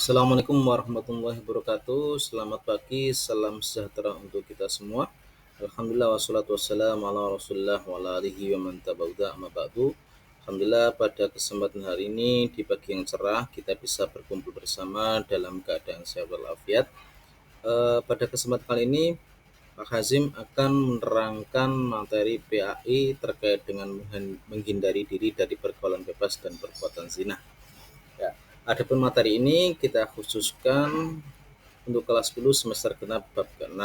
Assalamualaikum warahmatullahi wabarakatuh. Selamat pagi, salam sejahtera untuk kita semua. Alhamdulillah wassalatu wassalamu ala Rasulillah wa ala alihi wa man tabauda amma ba'du. Alhamdulillah pada kesempatan hari ini di pagi yang cerah kita bisa berkumpul bersama dalam keadaan sehat walafiat. Pada kesempatan kali ini Pak Hazim akan menerangkan materi PAI terkait dengan menghindari diri dari pergaulan bebas dan perbuatan zina. Ya. Adapun materi ini kita khususkan untuk kelas 10 semester genap bab ke-6.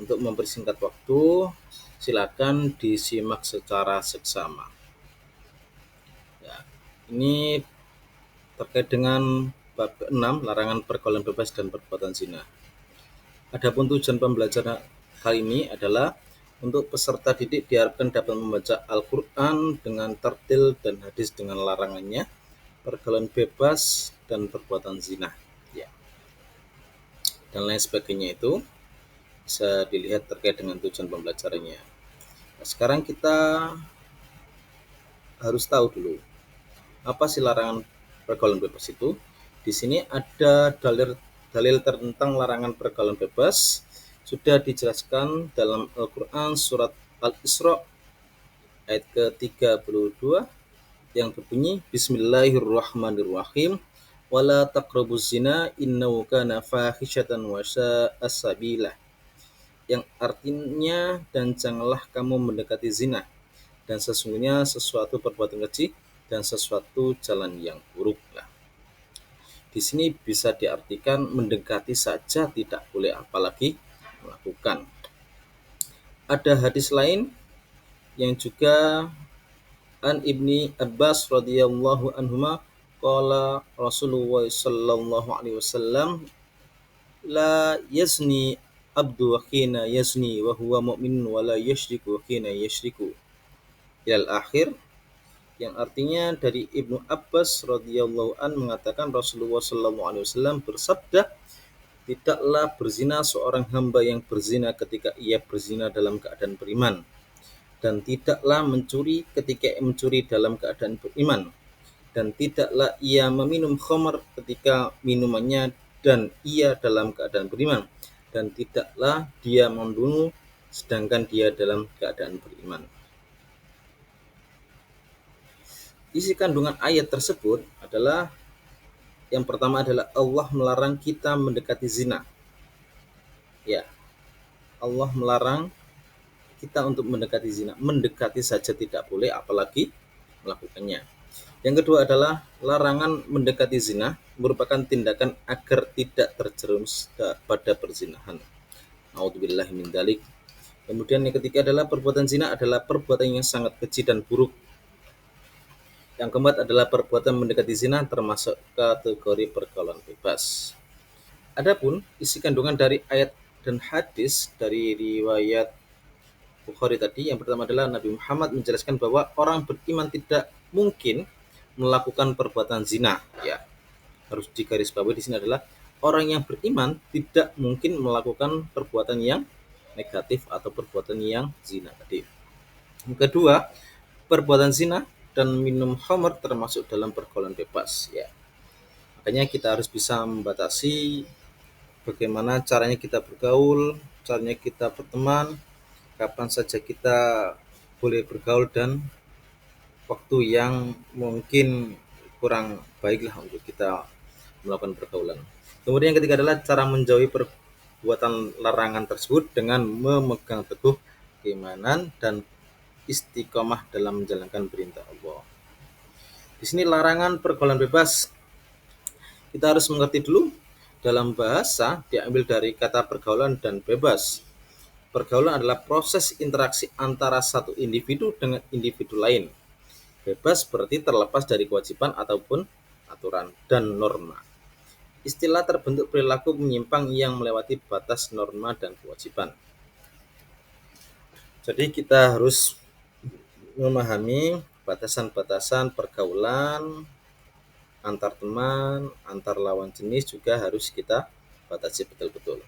Untuk mempersingkat waktu, silakan disimak secara seksama. Ya. Ini terkait dengan bab ke-6, larangan pergaulan bebas dan perbuatan zina. Adapun tujuan pembelajaran kali ini adalah untuk peserta didik diharapkan dapat membaca Al-Quran dengan tartil dan hadis dengan larangannya, pergaulan bebas dan perbuatan zina, ya, dan lain sebagainya. Itu bisa dilihat terkait dengan tujuan pembelajarannya. Nah, sekarang kita harus tahu dulu apa sih larangan pergaulan bebas itu. Di sini ada dalil tentang larangan pergaulan bebas sudah dijelaskan dalam Al-Quran surat Al-Isra ayat ke-32 yang berbunyi Bismillahirrahmanirrahim wala taqrabuz zina innahu kana fahisyatan wa sa'a sabila, yang artinya dan janganlah kamu mendekati zina, dan sesungguhnya sesuatu perbuatan keji dan sesuatu jalan yang buruk. Nah, di sini bisa diartikan mendekati saja tidak boleh apalagi melakukan. Ada hadis lain yang juga an Ibni Abbas radhiyallahu anhuma qala Rasulullah sallallahu alaihi wasallam la yazni abdu wa khina yazni wa huwa mu'min wa la yashriku khina yashriku ilal akhir, yang artinya dari Ibnu Abbas radhiyallahu an mengatakan Rasulullah sallallahu alaihi wasallam bersabda, tidaklah berzina seorang hamba yang berzina ketika ia berzina dalam keadaan beriman, dan tidaklah mencuri ketika mencuri dalam keadaan beriman, dan tidaklah ia meminum khamar ketika minumannya dan ia dalam keadaan beriman, dan tidaklah dia membunuh sedangkan dia dalam keadaan beriman. Isi kandungan ayat tersebut adalah, yang pertama adalah Allah melarang kita mendekati zina. Ya, Allah melarang kita untuk mendekati zina. Mendekati saja tidak boleh, apalagi melakukannya. Yang kedua adalah larangan mendekati zina merupakan tindakan agar tidak terjerumus pada perzinahan. A'udzubillahi min dzalik. Kemudian yang ketiga adalah perbuatan zina adalah perbuatan yang sangat keji dan buruk. Yang keempat adalah perbuatan mendekati zina termasuk kategori pergaulan bebas. Adapun isi kandungan dari ayat dan hadis dari riwayat Bukhari tadi, yang pertama adalah Nabi Muhammad menjelaskan bahwa orang beriman tidak mungkin melakukan perbuatan zina. Ya, harus digarisbawahi di sini adalah orang yang beriman tidak mungkin melakukan perbuatan yang negatif atau perbuatan yang zina tadi. Yang kedua, perbuatan zina dan minum khamr termasuk dalam pergaulan bebas. Ya, makanya kita harus bisa membatasi bagaimana caranya kita bergaul, caranya kita berteman, kapan saja kita boleh bergaul, dan waktu yang mungkin kurang baiklah untuk kita melakukan pergaulan. Kemudian yang ketiga adalah cara menjauhi perbuatan larangan tersebut dengan memegang teguh keimanan dan istiqomah dalam menjalankan perintah Allah. Di sini larangan pergaulan bebas kita harus mengerti dulu, dalam bahasa diambil dari kata pergaulan dan bebas. Pergaulan adalah proses interaksi antara satu individu dengan individu lain. Bebas berarti terlepas dari kewajiban ataupun aturan dan norma. Istilah terbentuk perilaku menyimpang yang melewati batas norma dan kewajiban. Jadi kita harus memahami batasan-batasan pergaulan antar teman, antar lawan jenis juga harus kita batasi betul-betul.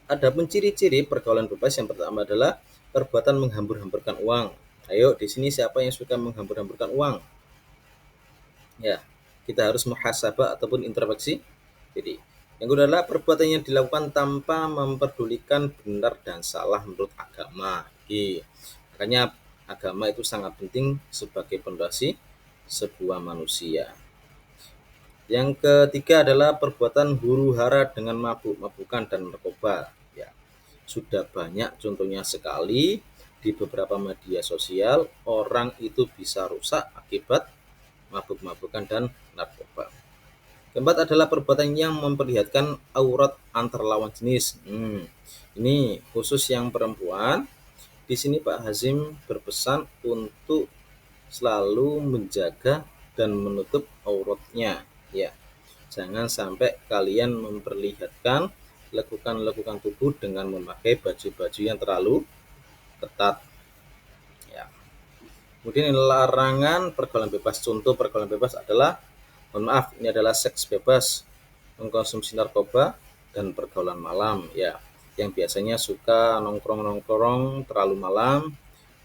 Adapun ciri-ciri pergaulan bebas yang pertama adalah perbuatan menghambur-hamburkan uang. Ayo, di sini siapa yang suka menghambur-hamburkan uang? Ya, kita harus muhasabah ataupun introspeksi Jadi, yang kedua adalah perbuatan yang dilakukan tanpa memperdulikan benar dan salah menurut agama. Jadi, makanya agama itu sangat penting sebagai pondasi sebuah manusia. Yang ketiga adalah perbuatan huru-hara dengan mabuk-mabukan dan narkoba. Ya, sudah banyak contohnya sekali di beberapa media sosial orang itu bisa rusak akibat mabuk-mabukan dan narkoba. Keempat adalah perbuatan yang memperlihatkan aurat antar lawan jenis. Ini khusus yang perempuan. Di sini Pak Hazim berpesan untuk selalu menjaga dan menutup auratnya. Ya, jangan sampai kalian memperlihatkan lekukan-lekukan tubuh dengan memakai baju-baju yang terlalu ketat. Ya. Kemudian larangan pergaulan bebas. Contoh pergaulan bebas adalah, mohon maaf, ini adalah seks bebas, mengkonsumsi narkoba, dan pergaulan malam. Ya, yang biasanya suka nongkrong-nongkrong terlalu malam,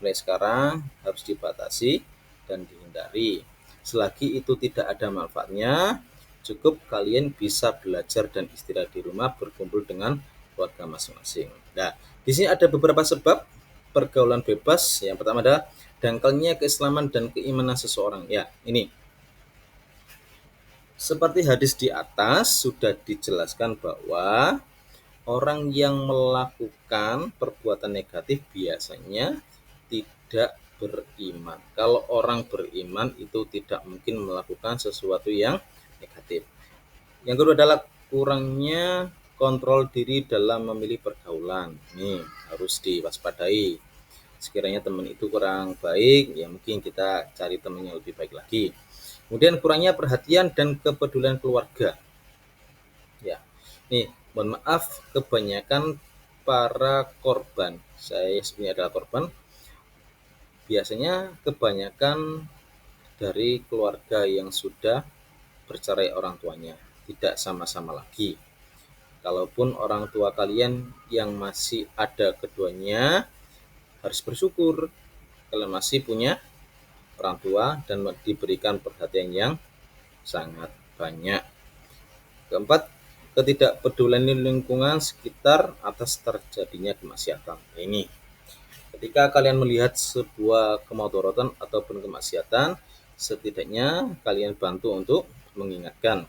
mulai sekarang harus dibatasi dan dihindari. Selagi itu tidak ada manfaatnya, cukup kalian bisa belajar dan istirahat di rumah, berkumpul dengan keluarga masing-masing. Nah, di sini ada beberapa sebab pergaulan bebas. Yang pertama adalah dangkalnya keislaman dan keimanan seseorang. Ya, ini seperti hadis di atas sudah dijelaskan bahwa orang yang melakukan perbuatan negatif biasanya tidak beriman. Kalau orang beriman itu tidak mungkin melakukan sesuatu yang negatif. Yang kedua adalah kurangnya kontrol diri dalam memilih pergaulan. Ini harus diwaspadai. Sekiranya teman itu kurang baik, ya mungkin kita cari teman yang lebih baik lagi. Kemudian kurangnya perhatian dan kepedulian keluarga. Ya, nih mohon maaf, kebanyakan para korban, saya sebenarnya adalah korban, biasanya kebanyakan dari keluarga yang sudah bercerai orang tuanya, tidak sama-sama lagi. Kalaupun orang tua kalian yang masih ada keduanya, harus bersyukur kalian masih punya orang tua dan diberikan perhatian yang sangat banyak. Keempat, ketidakpedulian lingkungan sekitar atas terjadinya kemaksiatan. Ini ketika kalian melihat sebuah kemudaratan ataupun kemaksiatan, setidaknya kalian bantu untuk mengingatkan.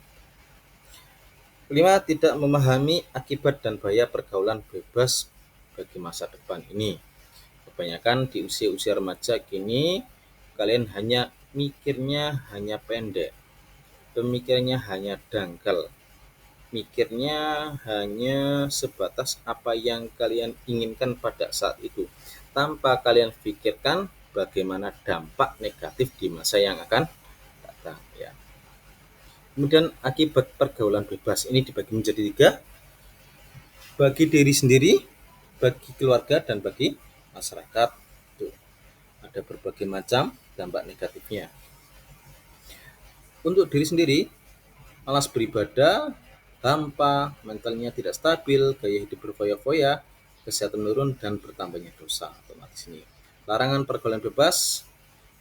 Kelima, tidak memahami akibat dan bahaya pergaulan bebas bagi masa depan ini. Kebanyakan di usia-usia remaja kini, kalian hanya mikirnya hanya pendek, pemikirannya hanya dangkal, mikirnya hanya sebatas apa yang kalian inginkan pada saat itu, tanpa kalian pikirkan bagaimana dampak negatif di masa yang akan datang. Ya. Kemudian akibat pergaulan bebas ini dibagi menjadi 3, bagi diri sendiri, bagi keluarga, dan bagi masyarakat. Tuh, ada berbagai macam dampak negatifnya. Untuk diri sendiri, malas beribadah, tanpa mentalnya tidak stabil, gaya hidup berfoya-foya, kesehatan menurun, dan bertambahnya dosa. Otomatis ini larangan pergaulan bebas.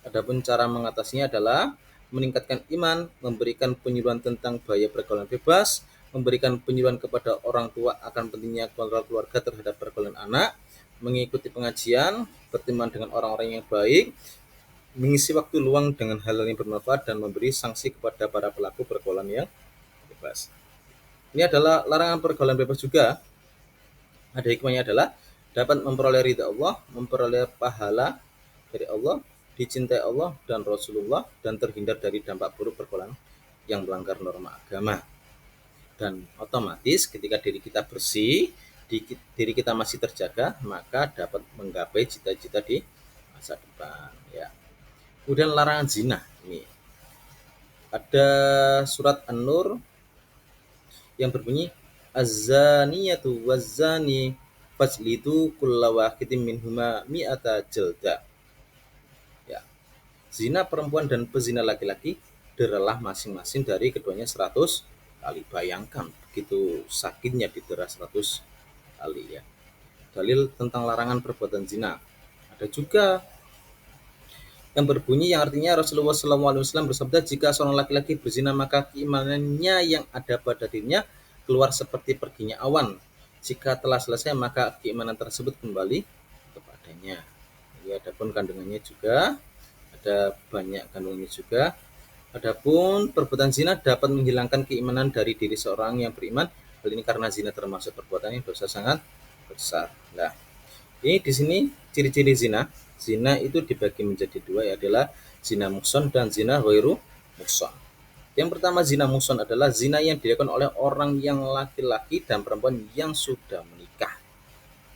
Adapun cara mengatasinya adalah meningkatkan iman, memberikan penyuluhan tentang bahaya pergaulan bebas, memberikan penyuluhan kepada orang tua akan pentingnya kontrol keluarga terhadap pergaulan anak, mengikuti pengajian, berteman dengan orang-orang yang baik, mengisi waktu luang dengan hal yang bermanfaat, dan memberi sanksi kepada para pelaku pergaulan yang bebas. Ini adalah larangan pergaulan bebas juga. Ada hikmahnya adalah dapat memperoleh ridha Allah, memperoleh pahala dari Allah, dicintai Allah dan Rasulullah, dan terhindar dari dampak buruk pergaulan yang melanggar norma agama. Dan otomatis ketika diri kita bersih, diri kita masih terjaga, maka dapat menggapai cita-cita di masa depan. Ya. Kemudian larangan zina. Ini ada surat An-Nur yang berbunyi az-zaniyatu waz-zani fajlidu kulla wahidin minhuma mi'ata jalda. Ya. Zina perempuan dan pezina laki-laki deralah masing-masing dari keduanya 100 kali. Bayangkan begitu sakitnya didera 100 kali ya. Dalil tentang larangan perbuatan zina. Ada juga yang berbunyi yang artinya Rasulullah SAW bersabda, jika seorang laki-laki berzina maka keimanannya yang ada pada dirinya keluar seperti perginya awan. Jika telah selesai, maka keimanan tersebut kembali kepadanya. Jadi adapun kandungannya juga ada banyak kandungannya juga. Adapun perbuatan zina dapat menghilangkan keimanan dari diri seorang yang beriman. Hal ini karena zina termasuk perbuatan yang dosa sangat besar. Nah, ini di sini ciri-ciri zina. Zina itu dibagi menjadi dua, ya, adalah zina muhson dan zina ghairu muhson. Yang pertama, zina muhson adalah zina yang dilakukan oleh orang yang laki-laki dan perempuan yang sudah menikah.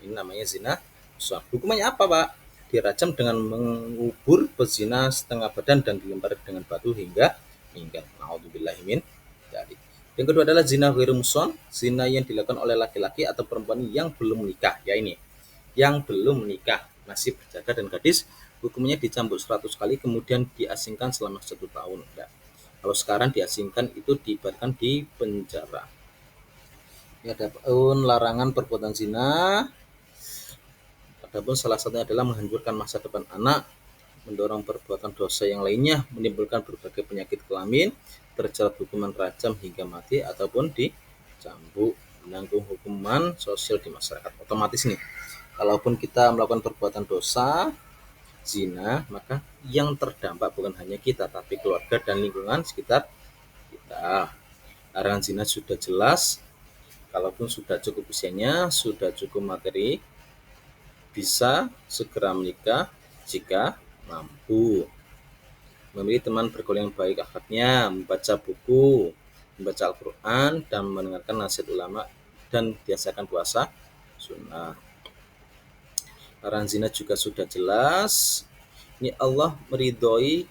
Ini namanya zina muhson. Hukumannya apa, Pak? Dirajam dengan mengubur pezina setengah badan dan dilempari dengan batu hingga meninggal. Naudzubillahi min dzalik. Yang kedua adalah zina ghairu muhson, zina yang dilakukan oleh laki-laki atau perempuan yang belum menikah. Ya, ini yang belum menikah, masih berjaga dan gadis, hukumnya dicambuk 100 kali kemudian diasingkan selama 1 tahun. Nah, kalau sekarang diasingkan itu diibaratkan di penjara. Ya, adapun larangan perbuatan zina, adapun salah satunya adalah menghancurkan masa depan anak, mendorong perbuatan dosa yang lainnya, menimbulkan berbagai penyakit kelamin, terjerat hukuman rajam hingga mati ataupun dicambuk, menanggung hukuman sosial di masyarakat. Otomatis nih, kalaupun kita melakukan perbuatan dosa, zina, maka yang terdampak bukan hanya kita, tapi keluarga dan lingkungan sekitar kita. Larangan zina sudah jelas, kalaupun sudah cukup usianya, sudah cukup materi, bisa segera menikah jika mampu. Memilih teman bergaul yang baik akhlaknya, membaca buku, membaca Al-Quran, dan mendengarkan nasihat ulama, dan biasakan puasa sunnah. Larangan zina juga sudah jelas. Ini Allah meridhoi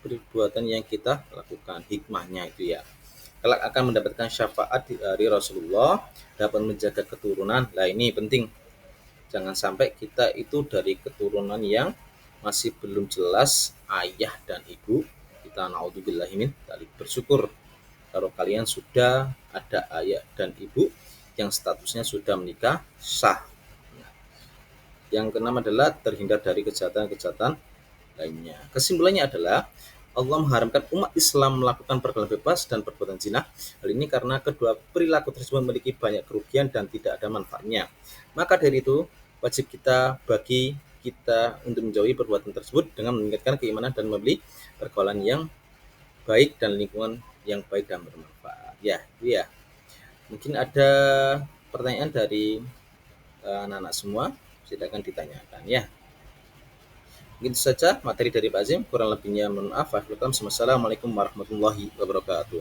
perbuatan yang kita lakukan, hikmahnya itu, ya. Kelak akan mendapatkan syafaat dari Rasulullah, dapat menjaga keturunan. Nah, ini penting. Jangan sampai kita itu dari keturunan yang masih belum jelas ayah dan ibu. Kita naudzubillahi min dzalik. Bersyukur kalau kalian sudah ada ayah dan ibu yang statusnya sudah menikah sah. Yang keenam adalah terhindar dari kejahatan-kejahatan lainnya. Kesimpulannya adalah Allah mengharamkan umat Islam melakukan pergaulan bebas dan perbuatan zina. Hal ini karena kedua perilaku tersebut memiliki banyak kerugian dan tidak ada manfaatnya. Maka dari itu, wajib bagi kita untuk menjauhi perbuatan tersebut dengan meningkatkan keimanan dan memilih pergaulan yang baik dan lingkungan yang baik dan bermanfaat. Ya, iya. Mungkin ada pertanyaan dari anak-anak semua, silakan ditanyakan, ya. Begitu saja materi dari Pak Azim, kurang lebihnya mohon maaf. Wassalamualaikum warahmatullahi wabarakatuh.